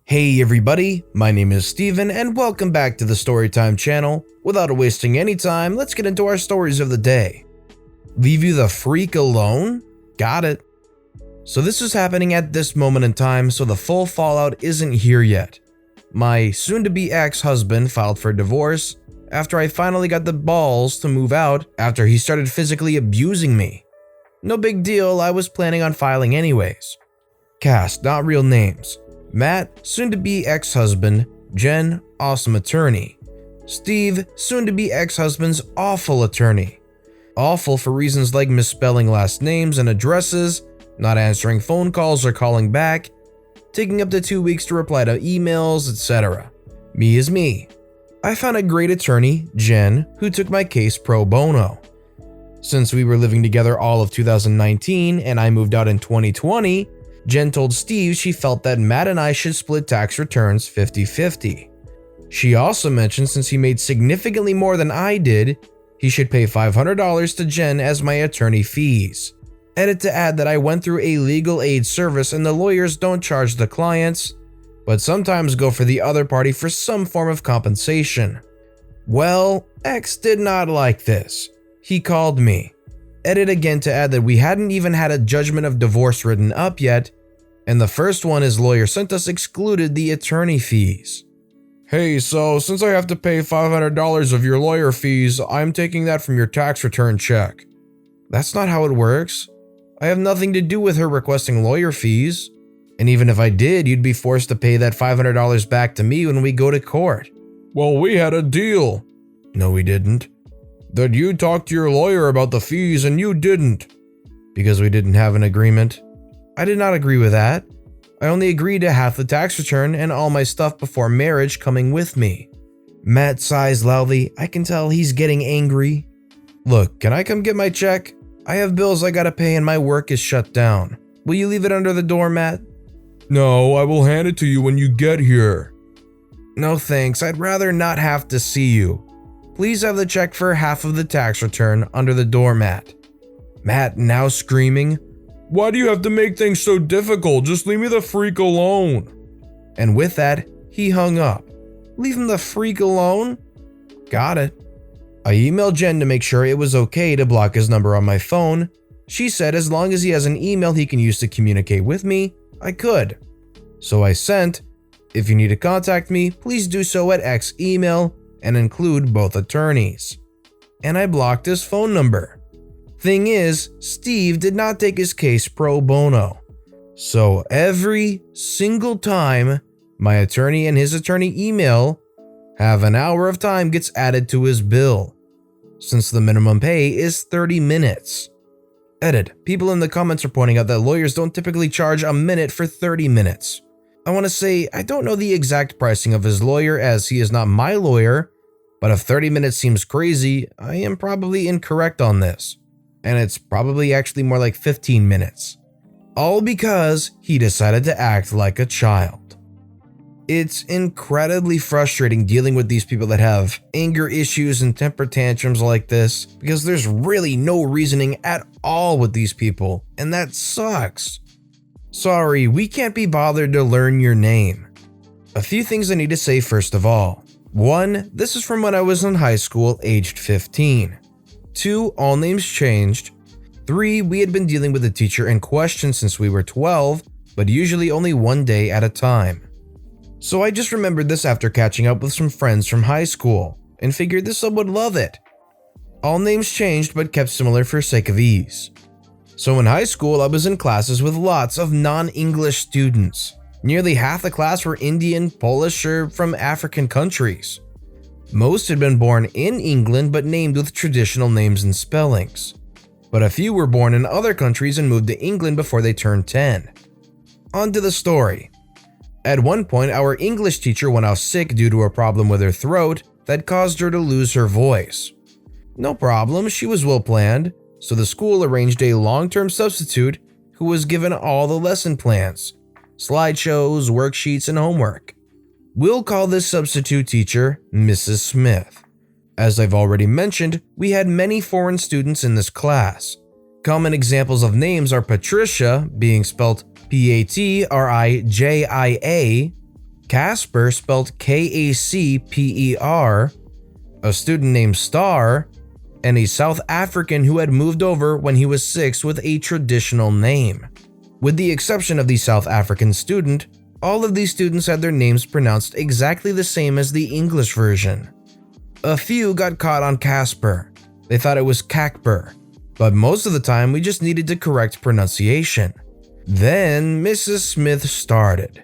Hey everybody, my name is Steven and welcome back to the Storytime channel. Without wasting any time, let's get into our stories of the day. Leave you the freak alone? Got it. So this is happening at this moment in time, so the full fallout isn't here yet. My soon-to-be ex-husband filed for divorce after I finally got the balls to move out after he started physically abusing me. No big deal, I was planning on filing anyways. Cast, not real names. Matt, soon-to-be ex-husband. Jen, awesome attorney. Steve, soon-to-be ex-husband's awful attorney. Awful for reasons like misspelling last names and addresses, not answering phone calls or calling back, taking up to 2 weeks to reply to emails, etc. Me is me. I found a great attorney, Jen, who took my case pro bono. Since we were living together all of 2019 and I moved out in 2020, Jen told Steve she felt that Matt and I should split tax returns 50-50. She also mentioned since he made significantly more than I did, he should pay $500 to Jen as my attorney fees. Edit to add that I went through a legal aid service and the lawyers don't charge the clients, but sometimes go for the other party for some form of compensation. Well, X did not like this. He called me. Edit again to add that we hadn't even had a judgment of divorce written up yet, and the first one his lawyer sent us excluded the attorney fees. Hey, so since I have to pay $500 of your lawyer fees, I'm taking that from your tax return check. That's not how it works. I have nothing to do with her requesting lawyer fees, and even if I did, you'd be forced to pay that $500 back to me when we go to court. Well, we had a deal. No, we didn't. That you talked to your lawyer about the fees and you didn't. Because we didn't have an agreement. I did not agree with that. I only agreed to half the tax return and all my stuff before marriage coming with me. Matt sighs loudly. I can tell he's getting angry. Look, can I come get my check? I have bills I gotta pay and my work is shut down. Will you leave it under the door, Matt? No, I will hand it to you when you get here. No thanks, I'd rather not have to see you. Please have the check for half of the tax return under the doormat. Matt, now screaming, why do you have to make things so difficult? Just leave me the freak alone. And with that, he hung up. Leave him the freak alone? Got it. I emailed Jen to make sure it was okay to block his number on my phone. She said as long as he has an email he can use to communicate with me, I could. So I sent, if you need to contact me, please do so at X email and include both attorneys. And I blocked his phone number. Thing is, Steve did not take his case pro bono. So every single time my attorney and his attorney email, half an hour of time gets added to his bill, since the minimum pay is 30 minutes. Edit, people in the comments are pointing out that lawyers don't typically charge a minute for 30 minutes. I want to say I don't know the exact pricing of his lawyer as he is not my lawyer, but if 30 minutes seems crazy, I am probably incorrect on this. And it's probably actually more like 15 minutes. All because he decided to act like a child. It's incredibly frustrating dealing with these people that have anger issues and temper tantrums like this because there's really no reasoning at all with these people, and that sucks. Sorry, we can't be bothered to learn your name. A few things I need to say first of all. 1. This is from when I was in high school, aged 15. 2. All names changed. 3. We had been dealing with the teacher in question since we were 12, but usually only one day at a time. So I just remembered this after catching up with some friends from high school, and figured this sub would love it. All names changed but kept similar for sake of ease. So in high school, I was in classes with lots of non-English students. Nearly half the class were Indian, Polish, or from African countries. Most had been born in England but named with traditional names and spellings. But a few were born in other countries and moved to England before they turned 10. On to the story. At one point, our English teacher went out sick due to a problem with her throat that caused her to lose her voice. No problem, she was well planned. So the school arranged a long-term substitute who was given all the lesson plans, slideshows, worksheets, and homework. We'll call this substitute teacher Mrs. Smith. As I've already mentioned, we had many foreign students in this class. Common examples of names are Patricia, being spelled Patrija, Casper, spelled Kacper, a student named Star, and a South African who had moved over when he was 6 with a traditional name. With the exception of the South African student, all of these students had their names pronounced exactly the same as the English version. A few got caught on Casper. They thought it was Cacper, but most of the time we just needed to correct pronunciation. Then Mrs. Smith started.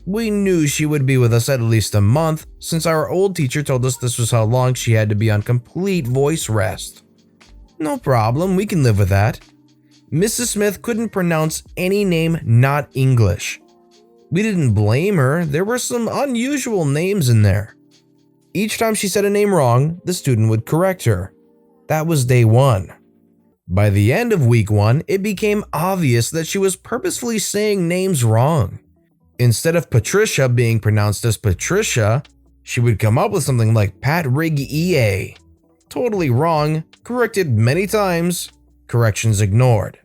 We knew she would be with us at least a month since our old teacher told us this was how long she had to be on complete voice rest. No problem, we can live with that. Mrs. Smith couldn't pronounce any name not English. We didn't blame her, there were some unusual names in there. Each time she said a name wrong, the student would correct her. That was day 1. By the end of week 1, it became obvious that she was purposefully saying names wrong. Instead of Patricia being pronounced as Patricia, she would come up with something like Pat-rig-ea. Totally wrong, corrected many times, corrections ignored.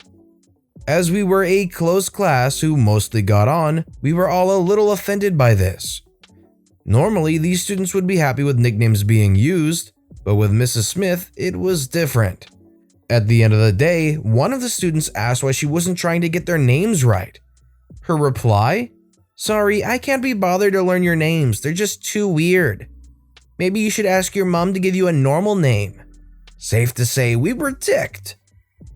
As we were a close class who mostly got on, we were all a little offended by this. Normally, these students would be happy with nicknames being used, but with Mrs. Smith, it was different. At the end of the day, one of the students asked why she wasn't trying to get their names right. Her reply? Sorry, I can't be bothered to learn your names, they're just too weird. Maybe you should ask your mom to give you a normal name. Safe to say, we were ticked.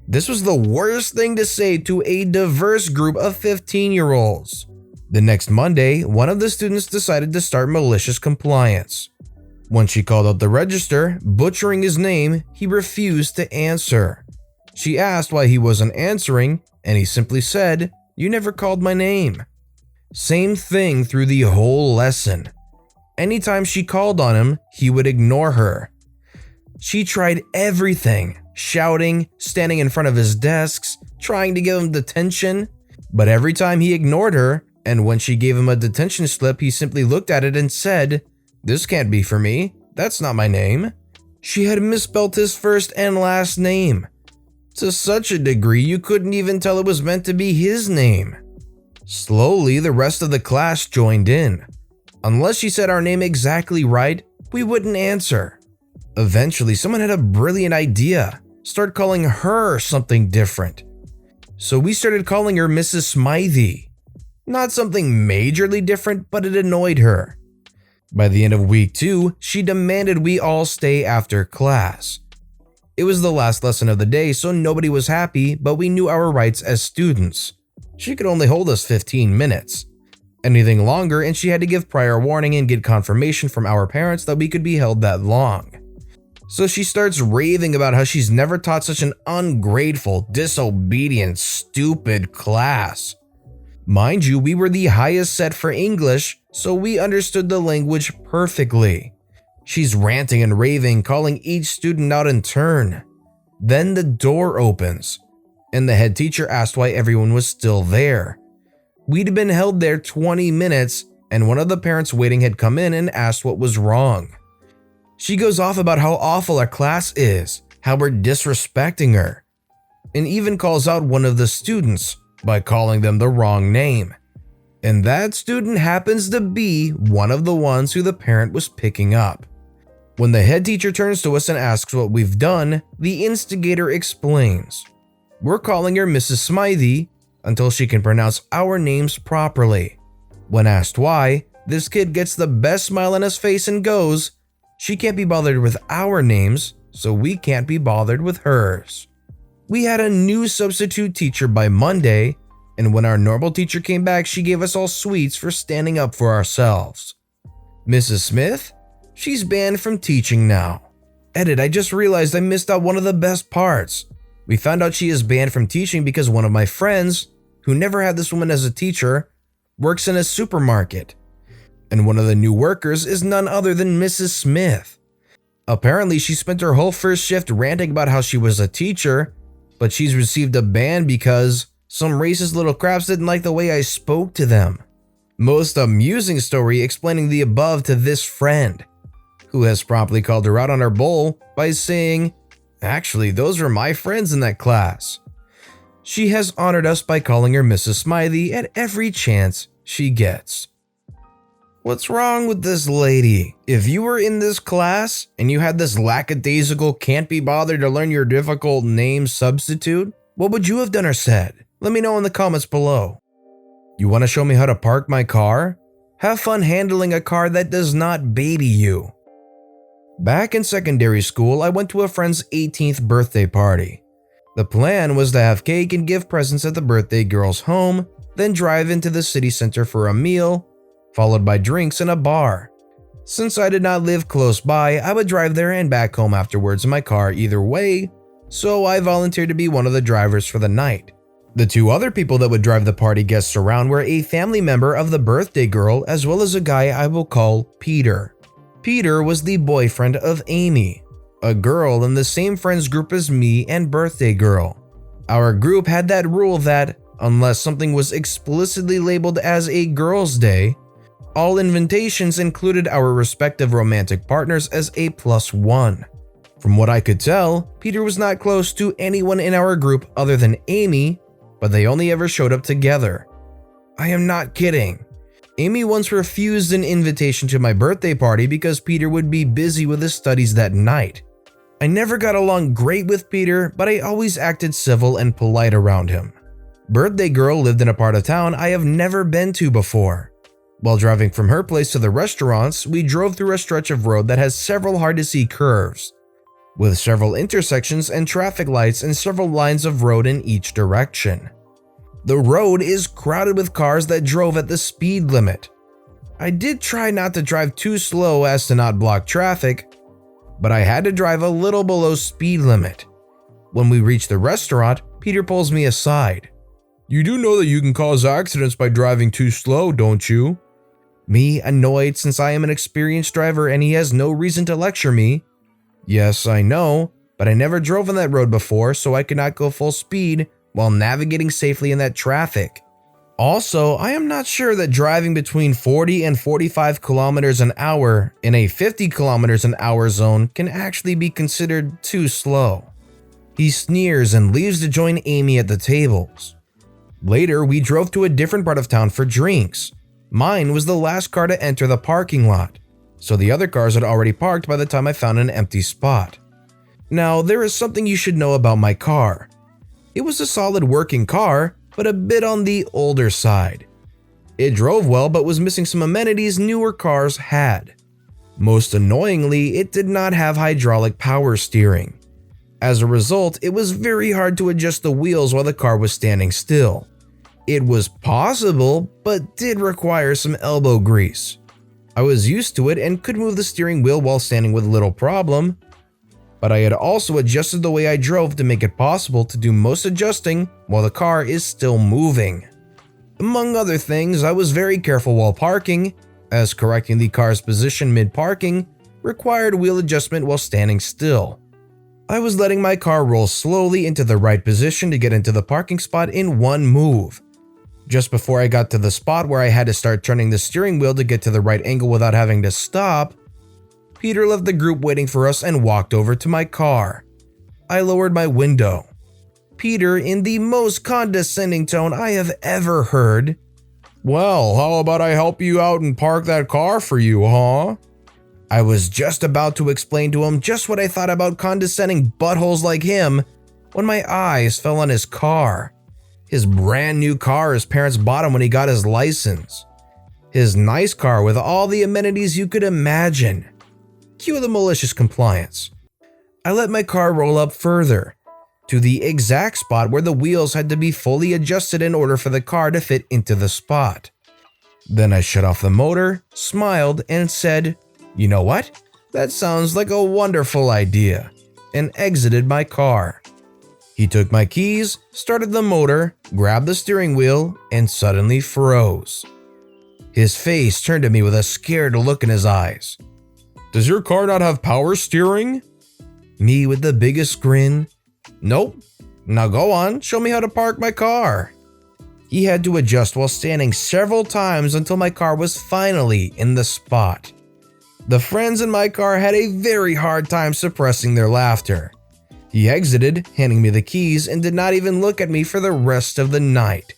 This was the worst thing to say to a diverse group of 15-year-olds. The next Monday, one of the students decided to start malicious compliance. When she called out the register, butchering his name, he refused to answer. She asked why he wasn't answering, and he simply said, "You never called my name." Same thing through the whole lesson. Anytime she called on him, he would ignore her. She tried everything, shouting, standing in front of his desks, trying to give him detention, but every time he ignored her, and when she gave him a detention slip, he simply looked at it and said, "This can't be for me, that's not my name." She had misspelled his first and last name, to such a degree you couldn't even tell it was meant to be his name. Slowly, the rest of the class joined in. Unless she said our name exactly right, we wouldn't answer. Eventually, someone had a brilliant idea. Start calling her something different. So we started calling her Mrs. Smythe. Not something majorly different, but it annoyed her. By the end of week 2, she demanded we all stay after class. It was the last lesson of the day, so nobody was happy, but we knew our rights as students. She could only hold us 15 minutes. Anything longer, and she had to give prior warning and get confirmation from our parents that we could be held that long. So she starts raving about how she's never taught such an ungrateful, disobedient, stupid class. Mind you, we were the highest set for English, so we understood the language perfectly. She's ranting and raving, calling each student out in turn. Then the door opens, and the head teacher asked why everyone was still there. We'd been held there 20 minutes, and one of the parents waiting had come in and asked what was wrong. She goes off about how awful our class is, how we're disrespecting her, and even calls out one of the students by calling them the wrong name. And that student happens to be one of the ones who the parent was picking up. When the head teacher turns to us and asks what we've done, the instigator explains. We're calling her Mrs. Smythe until she can pronounce our names properly. When asked why, this kid gets the best smile on his face and goes, "She can't be bothered with our names, so we can't be bothered with hers." We had a new substitute teacher by Monday, and when our normal teacher came back, she gave us all sweets for standing up for ourselves. Mrs. Smith? She's banned from teaching now. Edit, I just realized I missed out one of the best parts. We found out she is banned from teaching because one of my friends, who never had this woman as a teacher, works in a supermarket. And one of the new workers is none other than Mrs. Smith. Apparently, she spent her whole first shift ranting about how she was a teacher, but she's received a ban because some racist little craps didn't like the way I spoke to them. Most amusing story explaining the above to this friend, who has promptly called her out on her bull by saying, "Actually, those were my friends in that class." She has honored us by calling her Mrs. Smythe at every chance she gets. What's wrong with this lady? If you were in this class and you had this lackadaisical can't be bothered to learn your difficult name substitute, what would you have done or said? Let me know in the comments below. You want to show me how to park my car? Have fun handling a car that does not baby you. Back in secondary school, I went to a friend's 18th birthday party. The plan was to have cake and give presents at the birthday girl's home, then drive into the city center for a meal, followed by drinks in a bar. Since I did not live close by, I would drive there and back home afterwards in my car either way, so I volunteered to be one of the drivers for the night. The two other people that would drive the party guests around were a family member of the birthday girl as well as a guy I will call Peter. Peter was the boyfriend of Amy, a girl in the same friends group as me and birthday girl. Our group had that rule that, unless something was explicitly labeled as a girl's day, all invitations included our respective romantic partners as a +1. From what I could tell, Peter was not close to anyone in our group other than Amy, but they only ever showed up together. I am not kidding. Amy once refused an invitation to my birthday party because Peter would be busy with his studies that night. I never got along great with Peter, but I always acted civil and polite around him. Birthday girl lived in a part of town I have never been to before. While driving from her place to the restaurants, we drove through a stretch of road that has several hard-to-see curves, with several intersections and traffic lights and several lines of road in each direction. The road is crowded with cars that drove at the speed limit. I did try not to drive too slow as to not block traffic, but I had to drive a little below speed limit. When we reached the restaurant, Peter pulls me aside. "You do know that you can cause accidents by driving too slow, don't you?" Me, annoyed since I am an experienced driver and he has no reason to lecture me. Yes, I know, but I never drove on that road before, so I could not go full speed while navigating safely in that traffic. Also, I am not sure that driving between 40 and 45 kilometers an hour in a 50 kilometers an hour zone can actually be considered too slow. He sneers and leaves to join Amy at the tables. Later, we drove to a different part of town for drinks. Mine was the last car to enter the parking lot, so the other cars had already parked by the time I found an empty spot. Now, there is something you should know about my car. It was a solid working car, but a bit on the older side. It drove well but was missing some amenities newer cars had. Most annoyingly, it did not have hydraulic power steering. As a result, it was very hard to adjust the wheels while the car was standing still. It was possible, but did require some elbow grease. I was used to it and could move the steering wheel while standing with little problem, but I had also adjusted the way I drove to make it possible to do most adjusting while the car is still moving. Among other things, I was very careful while parking, as correcting the car's position mid-parking required wheel adjustment while standing still. I was letting my car roll slowly into the right position to get into the parking spot in one move. Just before I got to the spot where I had to start turning the steering wheel to get to the right angle without having to stop, Peter left the group waiting for us and walked over to my car. I lowered my window. Peter, in the most condescending tone I have ever heard, "Well, how about I help you out and park that car for you, huh?" I was just about to explain to him just what I thought about condescending buttholes like him when my eyes fell on his car. His brand new car his parents bought him when he got his license. His nice car with all the amenities you could imagine. Cue the malicious compliance. I let my car roll up further, to the exact spot where the wheels had to be fully adjusted in order for the car to fit into the spot. Then I shut off the motor, smiled, and said, "You know what? That sounds like a wonderful idea," and exited my car. He took my keys, started the motor, grabbed the steering wheel, and suddenly froze. His face turned to me with a scared look in his eyes. "Does your car not have power steering?" Me with the biggest grin. "Nope. Now go on, show me how to park my car." He had to adjust while standing several times until my car was finally in the spot. The friends in my car had a very hard time suppressing their laughter. He exited, handing me the keys, and did not even look at me for the rest of the night.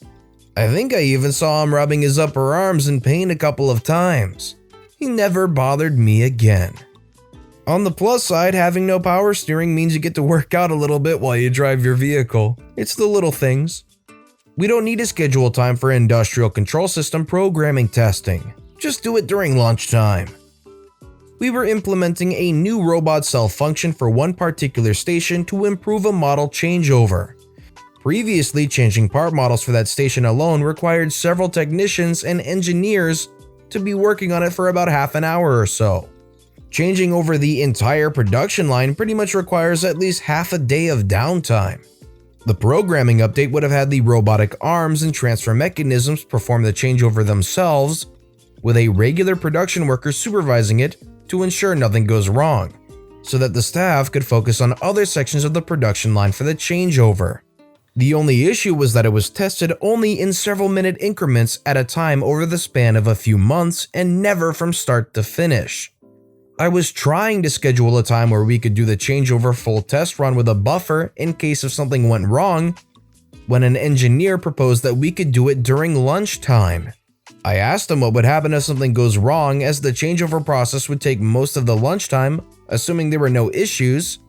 I think I even saw him rubbing his upper arms in pain a couple of times. He never bothered me again. On the plus side, having no power steering means you get to work out a little bit while you drive your vehicle. It's the little things. We don't need to schedule time for industrial control system programming testing. Just do it during lunchtime. We were implementing a new robot cell function for one particular station to improve a model changeover. Previously, changing part models for that station alone required several technicians and engineers to be working on it for about half an hour or so. Changing over the entire production line pretty much requires at least half a day of downtime. The programming update would have had the robotic arms and transfer mechanisms perform the changeover themselves, with a regular production worker supervising it to ensure nothing goes wrong, so that the staff could focus on other sections of the production line for the changeover. The only issue was that it was tested only in several minute increments at a time over the span of a few months and never from start to finish. I was trying to schedule a time where we could do the changeover full test run with a buffer in case if something went wrong, when an engineer proposed that we could do it during lunchtime. I asked him what would happen if something goes wrong, as the changeover process would take most of the lunchtime, assuming there were no issues,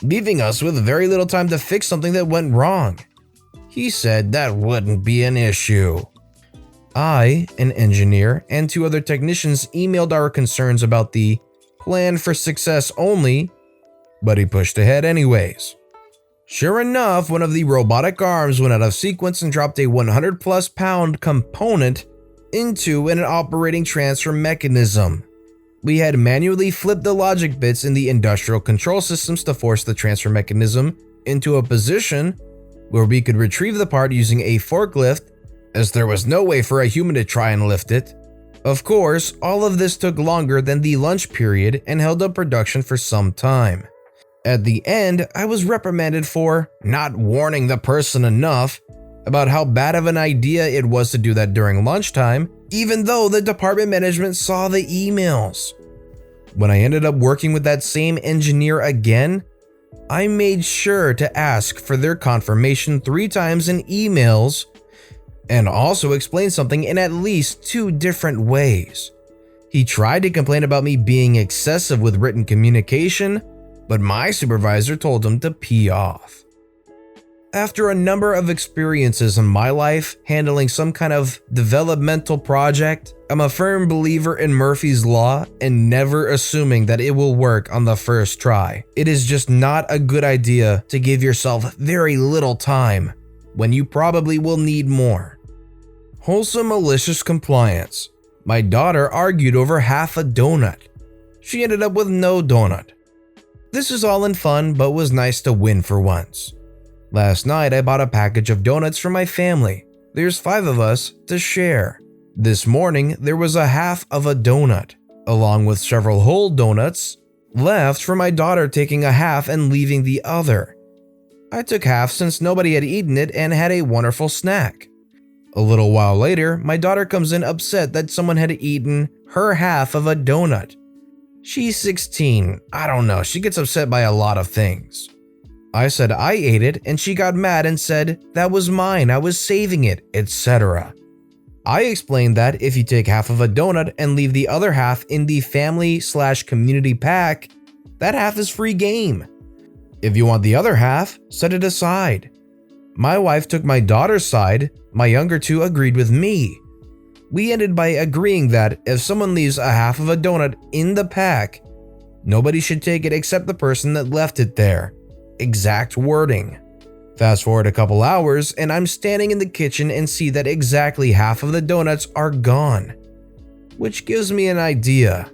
leaving us with very little time to fix something that went wrong. He said that wouldn't be an issue. I, an engineer, and 2 other technicians emailed our concerns about the plan for success only, but he pushed ahead anyways. Sure enough, one of the robotic arms went out of sequence and dropped a 100+ pound component into an operating transfer mechanism. We had manually flipped the logic bits in the industrial control systems to force the transfer mechanism into a position where we could retrieve the part using a forklift, as there was no way for a human to try and lift it. Of course, all of this took longer than the lunch period and held up production for some time. At the end, I was reprimanded for not warning the person enough about how bad of an idea it was to do that during lunchtime, even though the department management saw the emails. When I ended up working with that same engineer again, I made sure to ask for their confirmation 3 times in emails and also explain something in at least 2 different ways. He tried to complain about me being excessive with written communication, but my supervisor told him to pee off. After a number of experiences in my life handling some kind of developmental project, I'm a firm believer in Murphy's Law and never assuming that it will work on the first try. It is just not a good idea to give yourself very little time when you probably will need more. Wholesome malicious compliance. My daughter argued over half a donut. She ended up with no donut. This is all in fun, but was nice to win for once. Last night, I bought a package of donuts for my family. There's 5 of us to share. This morning, there was a half of a donut, along with several whole donuts, left for my daughter taking a half and leaving the other. I took half since nobody had eaten it and had a wonderful snack. A little while later, my daughter comes in upset that someone had eaten her half of a donut. She's 16, I don't know, she gets upset by a lot of things. I said I ate it and she got mad and said that was mine, I was saving it, etc. I explained that if you take half of a donut and leave the other half in the family/community pack, that half is free game. If you want the other half, set it aside. My wife took my daughter's side, my younger 2 agreed with me. We ended by agreeing that if someone leaves a half of a donut in the pack, nobody should take it except the person that left it there. Exact wording. Fast forward a couple hours and I'm standing in the kitchen and see that exactly half of the donuts are gone, which gives me an idea.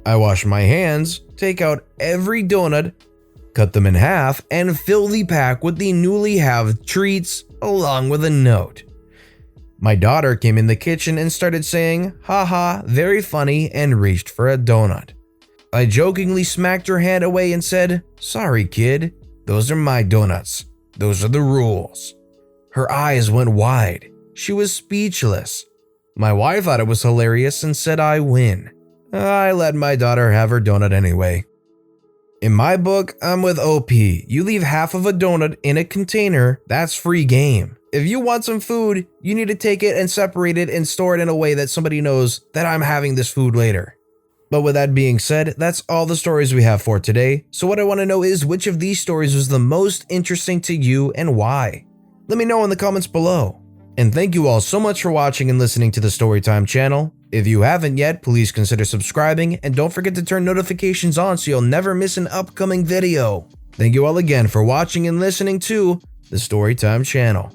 I wash my hands, take out every donut, cut them in half, and fill the pack with the newly halved treats along with a note. My daughter came in the kitchen and started saying, "Haha, very funny," and reached for a donut. I jokingly smacked her hand away and said, "Sorry, kid, those are my donuts. Those are the rules." Her eyes went wide. She was speechless. My wife thought it was hilarious and said I win. I let my daughter have her donut anyway. In my book, I'm with OP. You leave half of a donut in a container, that's free game. If you want some food, you need to take it and separate it and store it in a way that somebody knows that I'm having this food later. But with that being said, that's all the stories we have for today. So what I want to know is which of these stories was the most interesting to you and why? Let me know in the comments below. And thank you all so much for watching and listening to the Storytime channel. If you haven't yet, please consider subscribing and don't forget to turn notifications on so you'll never miss an upcoming video. Thank you all again for watching and listening to the Storytime channel.